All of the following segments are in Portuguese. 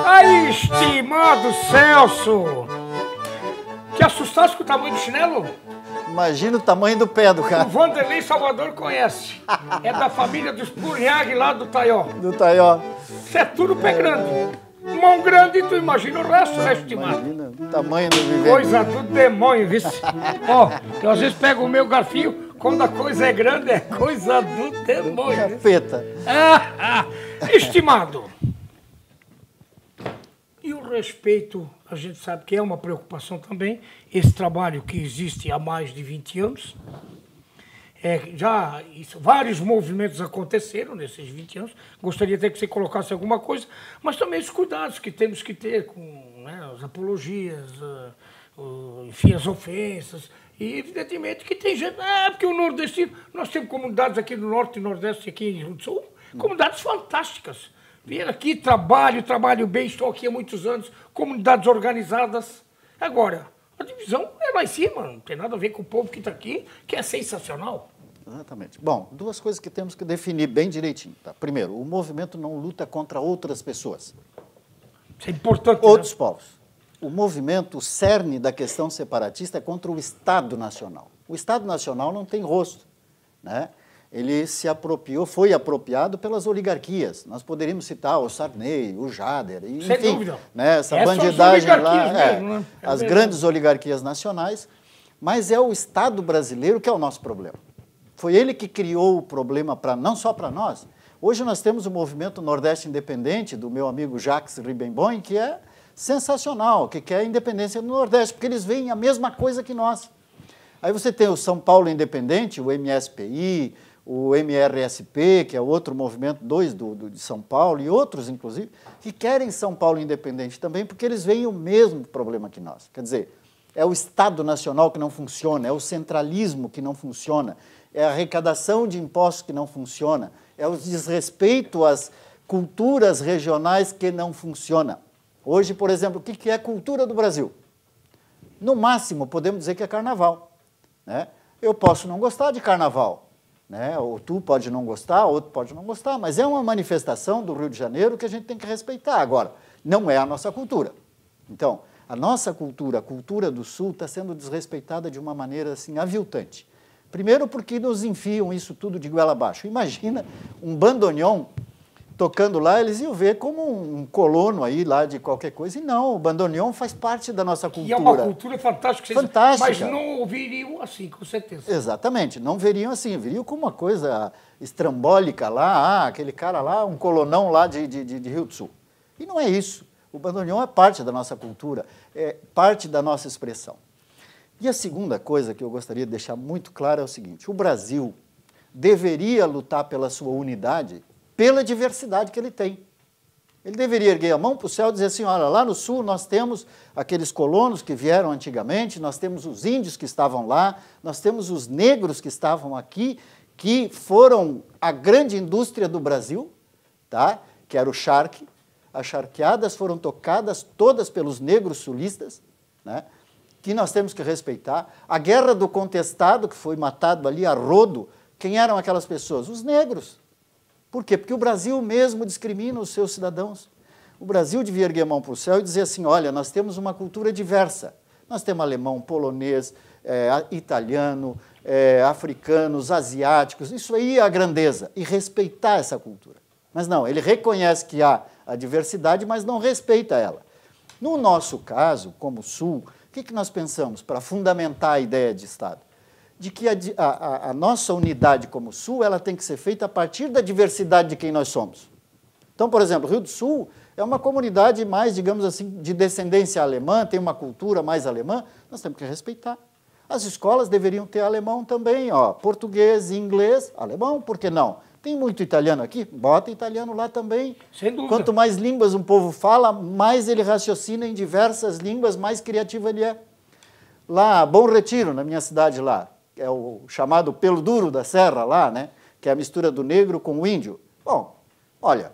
Aí, estimado Celso! Te assustaste com o tamanho do chinelo? Imagina o tamanho do pé do O cara. Vanderlei Salvador conhece. É da família dos Purriag lá do Taió. Do Taió. Isso é tudo pé grande. Mão grande, tu imagina o resto, né, estimado? Imagina o tamanho do vivente. Coisa do demônio, viu? Ó, eu às vezes pego o meu garfinho, quando a coisa é grande, é coisa do demônio. Viu? Capeta. Estimado, e o respeito, a gente sabe que é uma preocupação também, esse trabalho que existe há mais de 20 anos, vários movimentos aconteceram nesses 20 anos, gostaria até que você colocasse alguma coisa, mas também os cuidados que temos que ter com, né, as apologias, enfim, as ofensas, e evidentemente que tem gente, porque o nordestino, nós temos comunidades aqui no Norte e Nordeste, aqui em Rio Grande do Sul, comunidades fantásticas. Vieram aqui, trabalho bem, estou aqui há muitos anos, comunidades organizadas. Agora, a divisão é lá em cima, não tem nada a ver com o povo que está aqui, que é sensacional. Exatamente. Bom, duas coisas que temos que definir bem direitinho. Tá? Primeiro, o movimento não luta contra outras pessoas. Isso é importante, outros povos. O movimento, o cerne da questão separatista é contra o Estado Nacional. O Estado Nacional não tem rosto, né? Ele se apropriou, foi apropriado pelas oligarquias. Nós poderíamos citar o Sarney, o Jader, e, sem enfim, dúvida. Né, essa bandidagem lá, mesmo, né? As grandes oligarquias nacionais, mas é o Estado brasileiro que é o nosso problema. Foi ele que criou o problema não só para nós. Hoje nós temos o movimento Nordeste Independente, do meu amigo Jacques Ribemboim, que é sensacional, que quer a independência do Nordeste, porque eles veem a mesma coisa que nós. Aí você tem o São Paulo Independente, o MSPI, o MRSP, que é outro movimento, de São Paulo, e outros, inclusive, que querem São Paulo independente também, porque eles veem o mesmo problema que nós. Quer dizer, é o Estado Nacional que não funciona, é o centralismo que não funciona, é a arrecadação de impostos que não funciona, é o desrespeito às culturas regionais que não funciona. Hoje, por exemplo, o que é a cultura do Brasil? No máximo, podemos dizer que é carnaval, né? Eu posso não gostar de carnaval, né? Ou tu pode não gostar, outro pode não gostar, mas é uma manifestação do Rio de Janeiro que a gente tem que respeitar. Agora, não é a nossa cultura. Então, a nossa cultura, a cultura do Sul, está sendo desrespeitada de uma maneira assim, aviltante. Primeiro porque nos enfiam isso tudo de goela abaixo. Imagina um bandoneon tocando lá, eles iam ver como um colono aí lá de qualquer coisa. E não, o bandoneon faz parte da nossa cultura. E é uma cultura fantástica. Fantástica. Mas não ouviriam assim, com certeza. Exatamente, não veriam assim, veriam como uma coisa estrambólica lá, aquele cara lá, um colonão lá de Rio do Sul. E não é isso. O bandoneon é parte da nossa cultura, é parte da nossa expressão. E a segunda coisa que eu gostaria de deixar muito clara é o seguinte: o Brasil deveria lutar pela sua unidade, pela diversidade que ele tem. Ele deveria erguer a mão para o céu e dizer assim, olha, lá no Sul nós temos aqueles colonos que vieram antigamente, nós temos os índios que estavam lá, nós temos os negros que estavam aqui, que foram a grande indústria do Brasil, tá? Que era o charque. As charqueadas foram tocadas todas pelos negros sulistas, né? Que nós temos que respeitar. A Guerra do Contestado, que foi matado ali a rodo, quem eram aquelas pessoas? Os negros. Por quê? Porque o Brasil mesmo discrimina os seus cidadãos. O Brasil devia erguer a mão para o céu e dizer assim, olha, nós temos uma cultura diversa. Nós temos alemão, polonês, italiano, africanos, asiáticos. Isso aí é a grandeza. E respeitar essa cultura. Mas não, ele reconhece que há a diversidade, mas não respeita ela. No nosso caso, como Sul, o que nós pensamos para fundamentar a ideia de Estado? De que a nossa unidade como Sul ela tem que ser feita a partir da diversidade de quem nós somos. Então, por exemplo, o Rio do Sul é uma comunidade mais, digamos assim, de descendência alemã, tem uma cultura mais alemã, nós temos que respeitar. As escolas deveriam ter alemão também, ó, português, inglês, alemão, por que não? Tem muito italiano aqui? Bota italiano lá também. Sem dúvida. Quanto mais línguas um povo fala, mais ele raciocina em diversas línguas, mais criativo ele é. Lá, Bom Retiro, na minha cidade lá, é o chamado pelo duro da serra lá, né? Que é a mistura do negro com o índio. Bom, olha,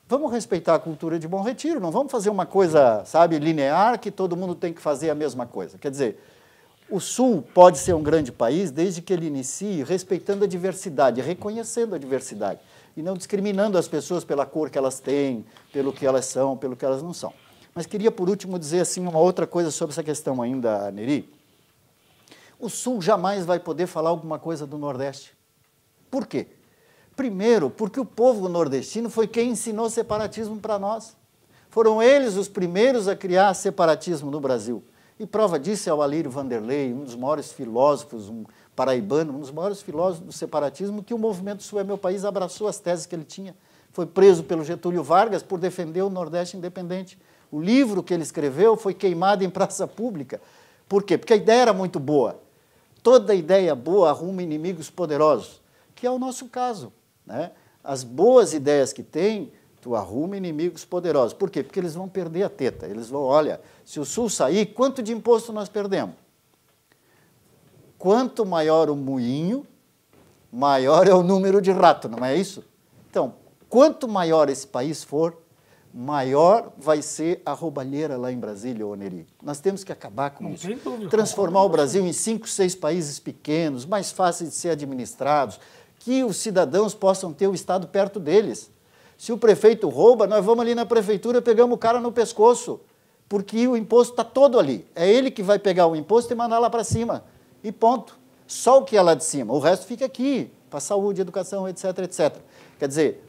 vamos respeitar a cultura de Bom Retiro, não vamos fazer uma coisa, sabe, linear, que todo mundo tem que fazer a mesma coisa. Quer dizer, O Sul pode ser um grande país desde que ele inicie respeitando a diversidade, reconhecendo a diversidade e não discriminando as pessoas pela cor que elas têm, pelo que elas são, pelo que elas não são. Mas queria, por último, dizer assim, uma outra coisa sobre essa questão ainda, Neri. O Sul jamais vai poder falar alguma coisa do Nordeste. Por quê? Primeiro, porque o povo nordestino foi quem ensinou separatismo para nós. Foram eles os primeiros a criar separatismo no Brasil. E prova disso é o Alírio Vanderlei, um dos maiores filósofos, um paraibano, um dos maiores filósofos do separatismo, que o Movimento Sul é Meu País abraçou as teses que ele tinha. Foi preso pelo Getúlio Vargas por defender o Nordeste independente. O livro que ele escreveu foi queimado em praça pública. Por quê? Porque a ideia era muito boa. Toda ideia boa arruma inimigos poderosos, que é o nosso caso, né? As boas ideias que tem, tu arruma inimigos poderosos. Por quê? Porque eles vão perder a teta. Eles vão, olha, se o Sul sair, quanto de imposto nós perdemos? Quanto maior o moinho, maior é o número de rato, não é isso? Então, quanto maior esse país for, maior vai ser a roubalheira lá em Brasília, Neri. Nós temos que acabar com isso. Transformar o Brasil em 5, 6 países pequenos, mais fáceis de ser administrados, que os cidadãos possam ter o Estado perto deles. Se o prefeito rouba, nós vamos ali na prefeitura, pegamos o cara no pescoço, porque o imposto está todo ali. É ele que vai pegar o imposto e mandar lá para cima. E ponto. Só o que é lá de cima. O resto fica aqui, para saúde, educação, etc, etc. Quer dizer,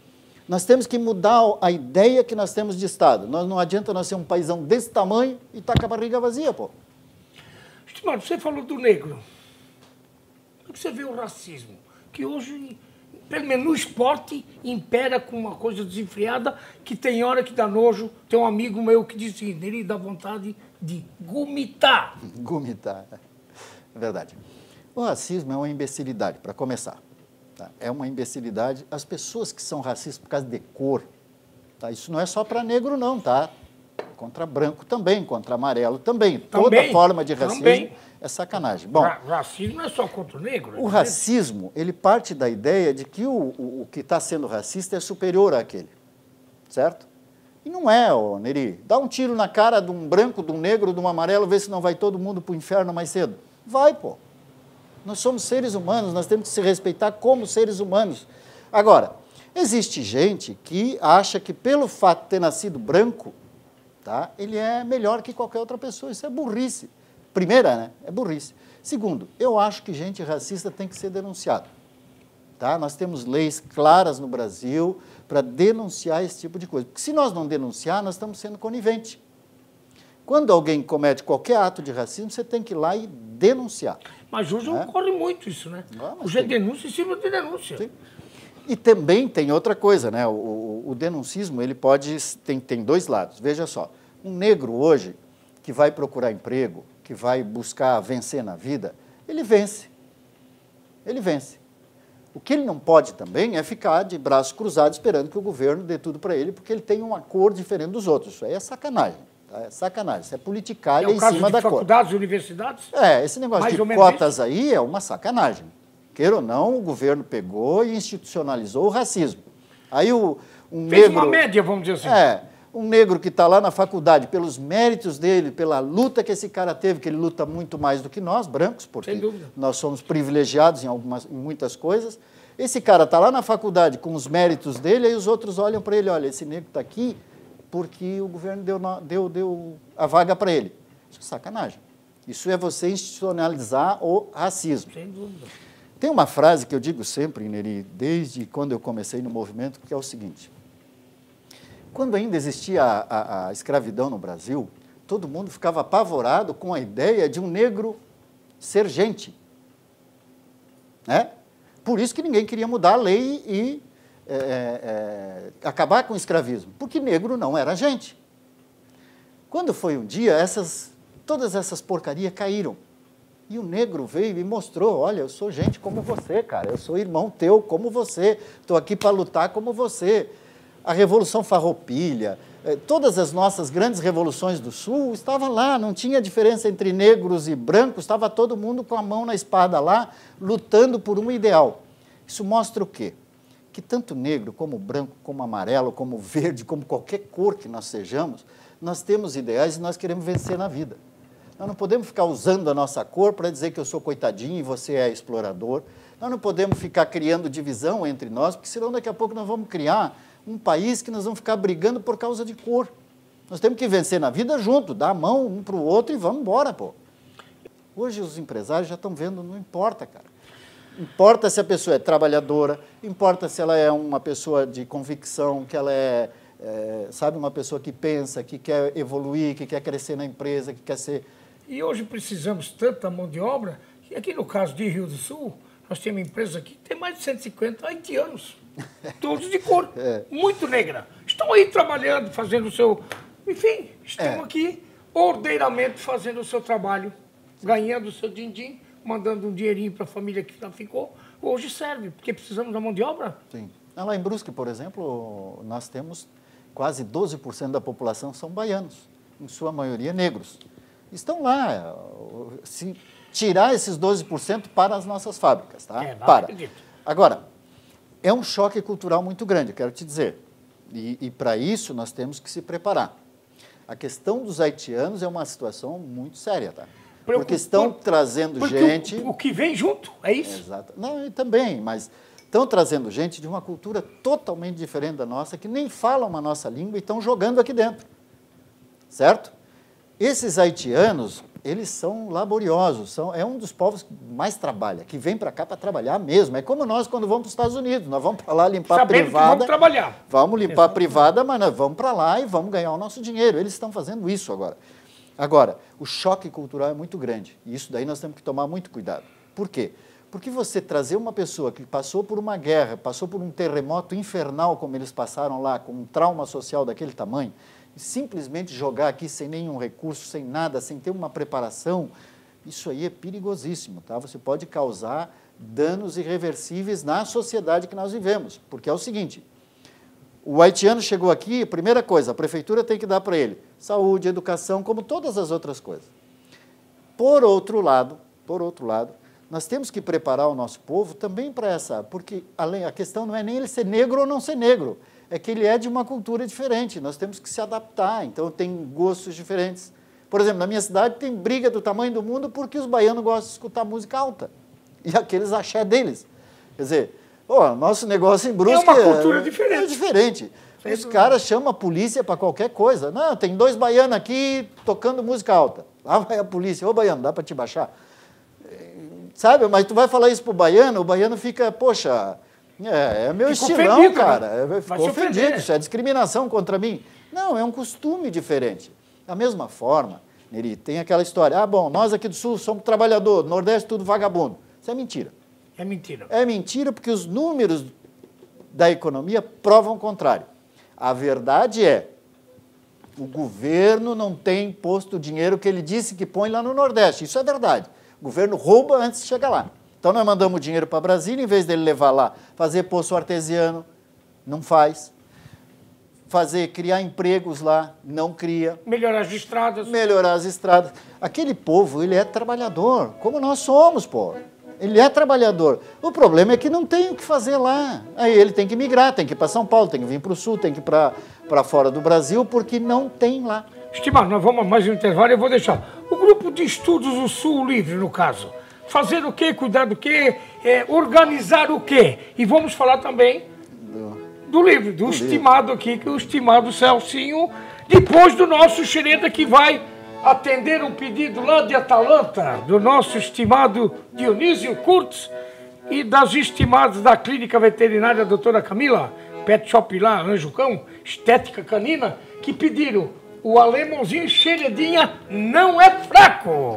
nós temos que mudar a ideia que nós temos de Estado. Não adianta nós ser um paizão desse tamanho e estar com a barriga vazia, pô. Estimado, você falou do negro. Como você vê o racismo? Que hoje, pelo menos no esporte, impera com uma coisa desenfreada que tem hora que dá nojo. Tem um amigo meu que diz assim, ele dá vontade de gomitar. Gomitar, é verdade. O racismo é uma imbecilidade, para começar. Tá? É uma imbecilidade. As pessoas que são racistas por causa de cor, tá? Isso não é só para negro, não, tá? Contra branco também, contra amarelo também. Toda forma de racismo é sacanagem. Bom, racismo não é só contra o negro. O racismo, ele parte da ideia de que o que está sendo racista é superior àquele, certo? E não é, Neri. Dá um tiro na cara de um branco, de um negro, de um amarelo, vê se não vai todo mundo para o inferno mais cedo. Vai, pô. Nós somos seres humanos, nós temos que se respeitar como seres humanos. Agora, existe gente que acha que pelo fato de ter nascido branco, tá, ele é melhor que qualquer outra pessoa. Isso é burrice. Primeira, né? É burrice. Segundo, eu acho que gente racista tem que ser denunciada. Tá? Nós temos leis claras no Brasil para denunciar esse tipo de coisa. Porque se nós não denunciar, nós estamos sendo coniventes. Quando alguém comete qualquer ato de racismo, você tem que ir lá e denunciar. Mas hoje ocorre muito isso, né? Hoje é denúncia em cima de denúncia. Sim. E também tem outra coisa, né? O denuncismo, ele pode... Tem dois lados. Veja só, um negro hoje, que vai procurar emprego, que vai buscar vencer na vida, ele vence. Ele vence. O que ele não pode também é ficar de braços cruzados esperando que o governo dê tudo para ele, porque ele tem uma cor diferente dos outros. Isso aí é sacanagem. É sacanagem, isso é politicagem em cima da cor. Faculdades, universidades? Esse negócio de cotas aí é uma sacanagem. Queira ou não, o governo pegou e institucionalizou o racismo. Aí fez uma média, vamos dizer assim. Um negro que está lá na faculdade, pelos méritos dele, pela luta que esse cara teve, que ele luta muito mais do que nós, brancos, porque nós somos privilegiados em muitas coisas. Esse cara está lá na faculdade com os méritos dele, aí os outros olham para ele, olha, esse negro está aqui porque o governo deu a vaga para ele. Isso é sacanagem. Isso é você institucionalizar o racismo. Sem dúvida. Tem uma frase que eu digo sempre, Neri, desde quando eu comecei no movimento, que é o seguinte: quando ainda existia a escravidão no Brasil, todo mundo ficava apavorado com a ideia de um negro ser gente. Né? Por isso que ninguém queria mudar a lei e acabar com o escravismo, porque negro não era gente. Quando foi um dia, todas essas porcarias caíram. E o negro veio e mostrou, olha, eu sou gente como você, cara, eu sou irmão teu como você, estou aqui para lutar como você. A Revolução Farroupilha, todas as nossas grandes revoluções do Sul estavam lá, não tinha diferença entre negros e brancos, estava todo mundo com a mão na espada lá, lutando por um ideal. Isso mostra o quê? Que tanto negro, como branco, como amarelo, como verde, como qualquer cor que nós sejamos, nós temos ideais e nós queremos vencer na vida. Nós não podemos ficar usando a nossa cor para dizer que eu sou coitadinho e você é explorador. Nós não podemos ficar criando divisão entre nós, porque senão daqui a pouco nós vamos criar um país que nós vamos ficar brigando por causa de cor. Nós temos que vencer na vida junto, dar a mão um para o outro e vamos embora, pô. Hoje os empresários já estão vendo, não importa, cara. Importa se a pessoa é trabalhadora, importa se ela é uma pessoa de convicção, que ela sabe, uma pessoa que pensa, que quer evoluir, que quer crescer na empresa, que quer ser... E hoje precisamos tanto da mão de obra, que aqui no caso de Rio do Sul, nós temos uma empresa aqui que tem mais de 150 haitianos, todos de cor, muito negra. Estão aí trabalhando, fazendo o seu... Enfim, estão aqui ordeiramente fazendo o seu trabalho, ganhando o seu din-din, mandando um dinheirinho para a família que já ficou. Hoje serve, porque precisamos da mão de obra. Sim. Lá em Brusque, por exemplo, nós temos quase 12% da população são baianos, em sua maioria negros. Estão lá, se tirar esses 12% para as nossas fábricas, tá? Para. Acredito. Agora, é um choque cultural muito grande, quero te dizer. E para isso nós temos que se preparar. A questão dos haitianos é uma situação muito séria, tá? Porque estão trazendo gente... O que vem junto, é isso? Exato. Não, e também, mas estão trazendo gente de uma cultura totalmente diferente da nossa, que nem falam a nossa língua e estão jogando aqui dentro. Certo? Esses haitianos, eles são laboriosos, é um dos povos que mais trabalha, que vem para cá para trabalhar mesmo. É como nós quando vamos para os Estados Unidos, nós vamos para lá limpar a privada. Vamos trabalhar. Vamos limpar a privada, mas nós vamos para lá e vamos ganhar o nosso dinheiro. Eles estão fazendo isso agora. Agora, o choque cultural é muito grande, e isso daí nós temos que tomar muito cuidado. Por quê? Porque você trazer uma pessoa que passou por uma guerra, passou por um terremoto infernal, como eles passaram lá, com um trauma social daquele tamanho, e simplesmente jogar aqui sem nenhum recurso, sem nada, sem ter uma preparação, isso aí é perigosíssimo, tá? Você pode causar danos irreversíveis na sociedade que nós vivemos, porque é o seguinte, o haitiano chegou aqui, primeira coisa, a prefeitura tem que dar para ele saúde, educação, como todas as outras coisas. Por outro lado, nós temos que preparar o nosso povo também para essa, porque a questão não é nem ele ser negro ou não ser negro, é que ele é de uma cultura diferente, nós temos que se adaptar, então tem gostos diferentes. Por exemplo, na minha cidade tem briga do tamanho do mundo porque os baianos gostam de escutar música alta, e aqueles axé deles. Quer dizer, nosso negócio em Brusque é uma cultura diferente. É diferente. Os caras chamam a polícia para qualquer coisa. Não, tem 2 baianos aqui tocando música alta. Lá vai a polícia. Ô, baiano, dá para te baixar? Sabe, mas tu vai falar isso pro baiano, o baiano fica, poxa, é meu estilão, ofendido, cara. Né? Ficou ofendido, isso é discriminação contra mim. Não, é um costume diferente. Da mesma forma, Neri, tem aquela história, bom, nós aqui do Sul somos trabalhador, do Nordeste tudo vagabundo. Isso é mentira. É mentira. É mentira porque os números da economia provam o contrário. A verdade é, o governo não tem posto o dinheiro que ele disse que põe lá no Nordeste. Isso é verdade. O governo rouba antes de chegar lá. Então, nós mandamos dinheiro para Brasília, em vez dele levar lá, fazer poço artesiano, não faz. Criar empregos lá, não cria. Melhorar as estradas. Melhorar as estradas. Aquele povo, ele é trabalhador, como nós somos, pô. Ele é trabalhador. O problema é que não tem o que fazer lá. Aí ele tem que migrar, tem que ir para São Paulo, tem que vir para o Sul, tem que ir para fora do Brasil, porque não tem lá. Estimado, nós vamos mais um intervalo e eu vou deixar. O grupo de estudos do Sul Livre, no caso. Fazer o quê? Cuidar do quê? Organizar o quê? E vamos falar também do livro, do estimado aqui, que é o estimado Celcinho, depois do nosso Xereda, que vai atender um pedido lá de Atalanta, do nosso estimado Dionísio Kurtz e das estimadas da Clínica Veterinária doutora Camila, Pet Shop lá, Anjo Cão, Estética Canina, que pediram o alemãozinho Xeredinha não é fraco.